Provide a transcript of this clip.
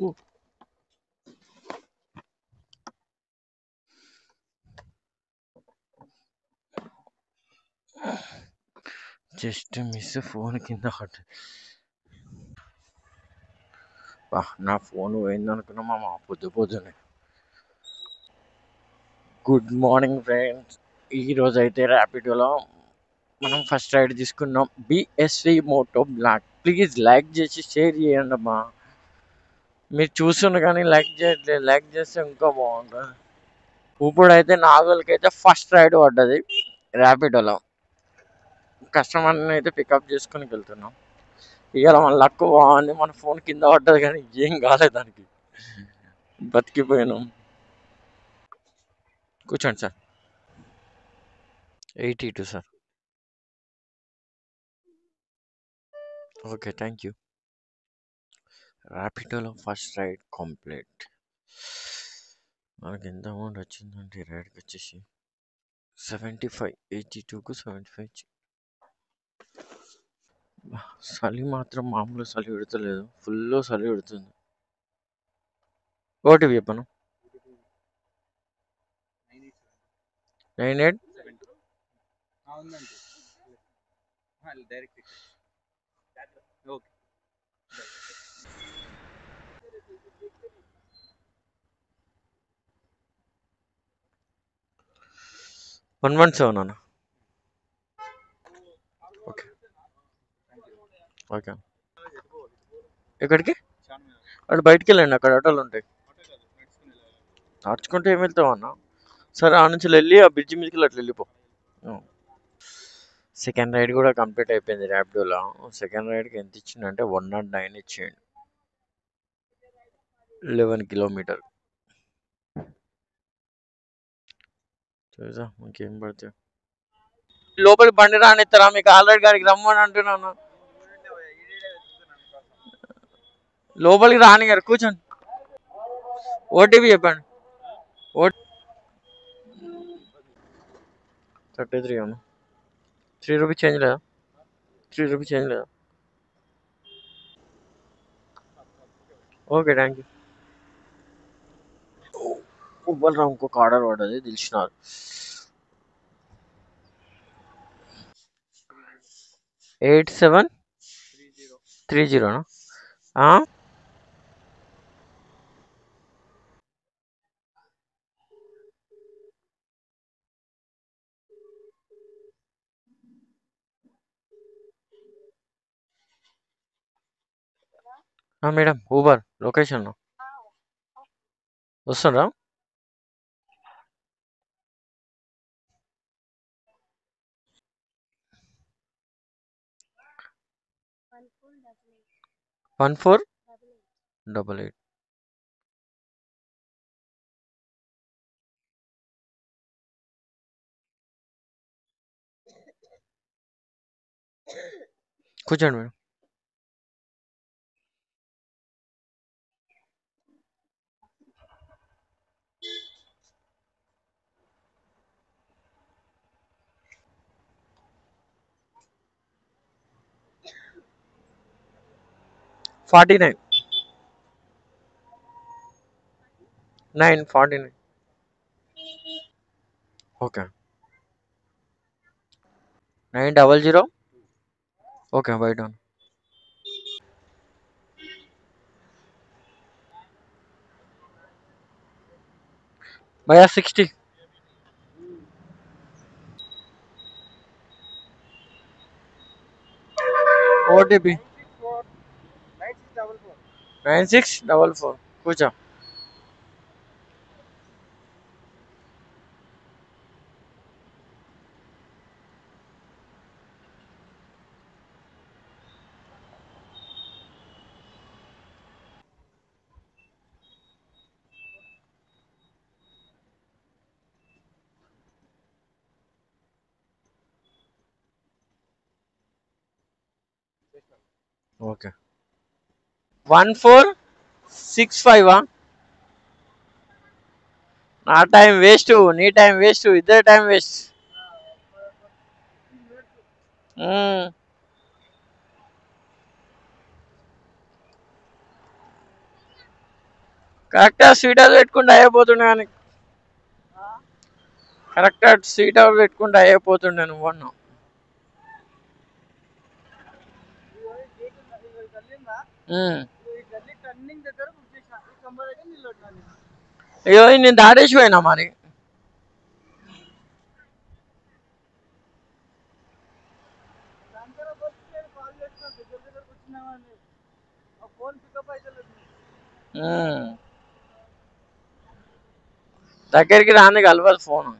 Ooh, just miss phone కింద పడ్డది. నా ఫోన్ పోయిందనుకున్నా మా పొద్దు పొద్దునే. Good morning friends. ఈరోజు అయితే ర్యాపిడోలో మనం ఫస్ట్ రైడ్ తీసుకున్నాం BSV moto black. Please like చేసి షేర్ చేయండి అమ్మా. మీరు చూస్తున్నారు కానీ లైక్ చేయట్లేదు. లైక్ చేస్తే ఇంకా బాగుంటుంది. ఇప్పుడైతే నాగోల్కైతే ఫస్ట్ రైడ్ పడ్డది ర్యాపిడోలో. కస్టమర్ని అయితే పికప్ చేసుకుని వెళ్తున్నాం. ఇవాళ మన లక్ బాగుంది. మన ఫోన్ కింద పడ్డది కానీ ఏం కాలేదు దానికి. బతికిపోయినాం. కూర్చోండి sir. 82 sir. Okay, thank you. ర్యాపిడోలో ఫస్ట్ రైడ్ కంప్లీట్. మనకి ఎంత అమౌంట్ వచ్చిందంటే ఈ రైడ్కి వచ్చేసి 75. 82కు 75. చలి మాత్రం మామూలు చలి పెడతలేదు. ఫుల్ చలి పెడుతుంది. ఓటీపీ చెప్పను. 98 117 అన్న. Okay okay. ఎక్కడికి? అక్కడ బయటికి వెళ్ళండి, అక్కడ ఆటోలు ఉంటాయి. నడుచుకుంటే ఏమి వెళ్తావు అన్న? సరే, ఆ నుంచి వెళ్ళి ఆ బ్రిడ్జ్ మీదకి అట్లా వెళ్ళిపో. సెకండ్ రైడ్ కూడా కంప్లీట్ అయిపోయింది ర్యాపిడోలో. సెకండ్ రైడ్కి ఎంత ఇచ్చిండంటే 109 ఇచ్చిండు. 11 కిలోమీటర్. చూసా ఇంకేం పడతాయి. లోపలికి బండి రానిస్తారా? మీకు ఆల్రెడీ గారికి రమ్మని అంటున్నాను. లోపలికి రాని గారు కూర్చోండి. ఓటీపీ చెప్పండి. 33 అన్న. 3 రూపీస్ చేంజ్ లేదా? 3 రూపీస్ చేంజ్ లేదా? Okay, thank you. ఉబ్బల్ రామ్ ఇంకొక ఆర్డర్ పడ్డది దిల్షునార్. 8730. మేడం, ఊబర్ లొకేషన్ వస్తుందా? One four double eight. కూర్చోండి madam. Forty nine 49. Okay, 900. Okay, బయట భయా 60. ఓటీపీ 9644. కూర్చో. ఓకే, 1465. నా టైం వేస్ట్, నీ టైం వేస్ట్, ఇద్దరు టైం వేస్ట్. కరెక్ట్గా సీట్ హౌస్ పెట్టుకుంటే అయిపోతుండే కానీ కరెక్ట్గా సీట్ హౌస్ పెట్టుకుంటే అయిపోతుండే నువ్వు అన్నావు. ఉమ్. అయ్యో నేను దాటేసి పోయినా మరి. ఉమ్. దగ్గరికి రాని కలవదు ఫోన్.